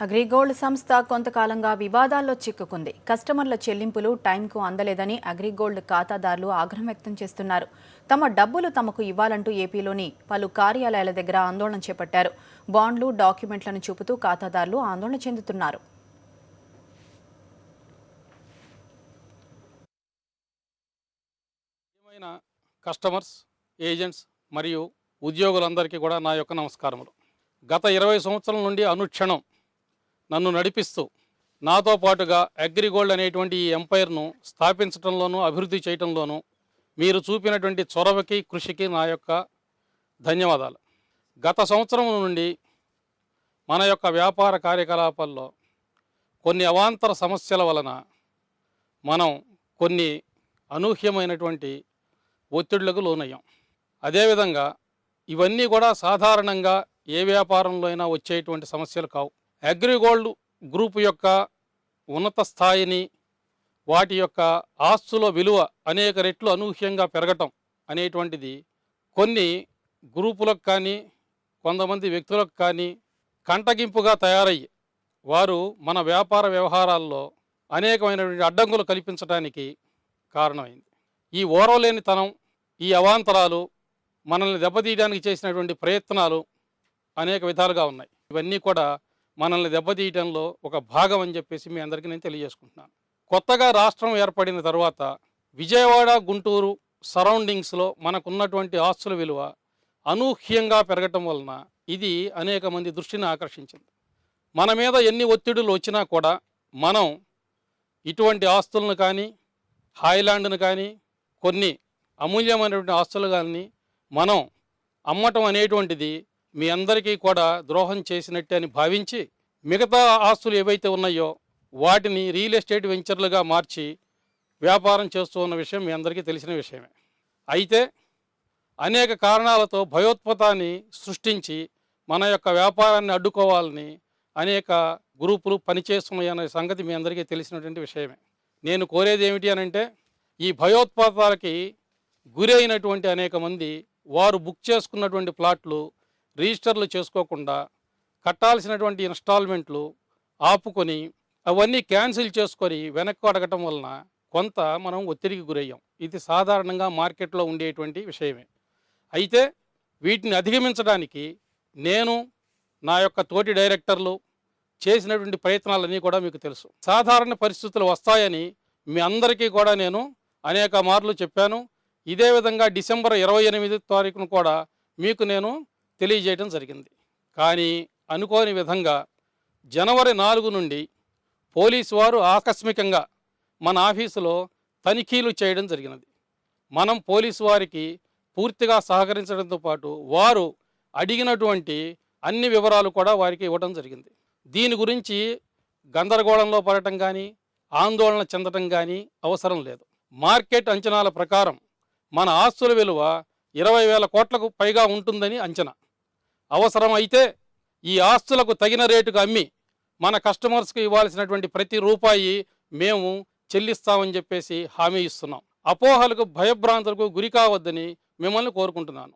అగ్రిగోల్డ్ సంస్థ కొంతకాలంగా వివాదాల్లో చిక్కుకుంది. కస్టమర్ల చెల్లింపులు టైంకు అందలేదని అగ్రిగోల్డ్ ఖాతాదారులు ఆగ్రహం వ్యక్తం చేస్తున్నారు. తమ డబ్బులు తమకు ఇవ్వాలంటూ ఏపీలోని పలు కార్యాలయాల దగ్గర ఆందోళన చేపట్టారు. బాండ్లు, డాక్యుమెంట్లను చూపుతూ ఖాతాదారులు ఆందోళన చెందుతున్నారు. కస్టమర్స్, ఏజెంట్స్ మరియు ఉద్యోగులందరికీ కూడా నా యొక్క నమస్కారములు. గత 20 సంవత్సరాల నుండి అనుక్షణం నన్ను నడిపిస్తూ నాతో పాటుగా అగ్రిగోల్డ్ అనేటువంటి ఈ ఎంపైర్ను స్థాపించడంలోనూ అభివృద్ధి చేయడంలోనూ మీరు చూపినటువంటి చొరవకి, కృషికి నా యొక్క ధన్యవాదాలు. గత సంవత్సరం నుండి మన యొక్క వ్యాపార కార్యకలాపాల్లో కొన్ని అవాంతర సమస్యల వలన మనం కొన్ని అనూహ్యమైనటువంటి ఒత్తిడులకు లోనయ్యాం. అదేవిధంగా ఇవన్నీ కూడా సాధారణంగా ఏ వ్యాపారంలో అయినా వచ్చేటువంటి సమస్యలు కావు. అగ్రిగోల్డ్ గ్రూప్ యొక్క ఉన్నత స్థాయిని, వాటి యొక్క ఆస్తుల విలువ అనేక రెట్లు అనూహ్యంగా పెరగటం అనేటువంటిది కొన్ని గ్రూపులకు కానీ, కొంతమంది వ్యక్తులకు కానీ కంటగింపుగా తయారయ్యి వారు మన వ్యాపార వ్యవహారాల్లో అనేకమైనటువంటి అడ్డంకులు కల్పించడానికి కారణమైంది. ఈ ఓర్వలేనితనం, ఈ అవాంతరాలు మనల్ని దెబ్బతీయడానికి చేసినటువంటి ప్రయత్నాలు అనేక విధాలుగా ఉన్నాయి. ఇవన్నీ కూడా మనల్ని దెబ్బతీయడంలో ఒక భాగం అని చెప్పేసి మీ అందరికీ నేను తెలియజేసుకుంటున్నాను. కొత్తగా రాష్ట్రం ఏర్పడిన తర్వాత విజయవాడ, గుంటూరు సరౌండింగ్స్లో మనకున్నటువంటి ఆస్తుల విలువ అనూహ్యంగా పెరగటం వలన ఇది అనేక మంది దృష్టిని ఆకర్షించింది. మన మీద ఎన్ని ఒత్తిడులు వచ్చినా కూడా మనం ఇటువంటి ఆస్తులను కానీ, హాయ్లాండ్ను కానీ, కొన్ని అమూల్యమైనటువంటి ఆస్తులు కానీ మనం అమ్మటం అనేటువంటిది మీ అందరికీ కూడా ద్రోహం చేసినట్టే అని భావించి మిగతా ఆస్తులు ఏవైతే ఉన్నాయో వాటిని రియల్ ఎస్టేట్ వెంచర్లుగా మార్చి వ్యాపారం చేస్తూ ఉన్న విషయం మీ అందరికీ తెలిసిన విషయమే. అయితే అనేక కారణాలతో భయోత్పాతాన్ని సృష్టించి మన యొక్క వ్యాపారాన్ని అడ్డుకోవాలని అనేక గ్రూపులు పనిచేస్తున్నాయనే సంగతి మీ అందరికీ తెలిసినటువంటి విషయమే. నేను కోరేది ఏమిటి అనంటే, ఈ భయోత్పాతాలకి గురి అయినటువంటి అనేక మంది వారు బుక్ చేసుకున్నటువంటి ప్లాట్లు రిజిస్టర్లు చేసుకోకుండా కట్టాల్సినటువంటి ఇన్స్టాల్మెంట్లు ఆపుకొని అవన్నీ క్యాన్సిల్ చేసుకొని వెనక్కి అడగటం వలన కొంత మనం ఒత్తిడికి గురయ్యాం. ఇది సాధారణంగా మార్కెట్లో ఉండేటువంటి విషయమే. అయితే వీటిని అధిగమించడానికి నేను, నా యొక్క తోటి డైరెక్టర్లు చేసినటువంటి ప్రయత్నాలన్నీ కూడా మీకు తెలుసు. సాధారణ పరిస్థితులు వస్తాయని మీ అందరికీ కూడా నేను అనేక మార్లు చెప్పాను. ఇదే విధంగా డిసెంబర్ 28వ తారీఖున కూడా మీకు నేను తెలియజేయడం జరిగింది. కానీ అనుకోని విధంగా జనవరి 4 నుండి పోలీసు వారు ఆకస్మికంగా మన ఆఫీసులో తనిఖీలు చేయడం జరిగినది. మనం పోలీసు వారికి పూర్తిగా సహకరించడంతో పాటు వారు అడిగినటువంటి అన్ని వివరాలు కూడా వారికి ఇవ్వడం జరిగింది. దీని గురించి గందరగోళంలో పడటం కానీ, ఆందోళన చెందటం కానీ అవసరం లేదు. మార్కెట్ అంచనాల ప్రకారం మన ఆస్తుల విలువ 20,000 కోట్లకు పైగా ఉంటుందని అంచనా. అవసరం అయితే ఈ ఆస్తులకు తగిన రేటుకు అమ్మి మన కస్టమర్స్కి ఇవ్వాల్సినటువంటి ప్రతి రూపాయి మేము చెల్లిస్తామని చెప్పేసి హామీ ఇస్తున్నాం. అపోహలకు, భయభ్రాంతులకు గురి కావద్దని మిమ్మల్ని కోరుకుంటున్నాను.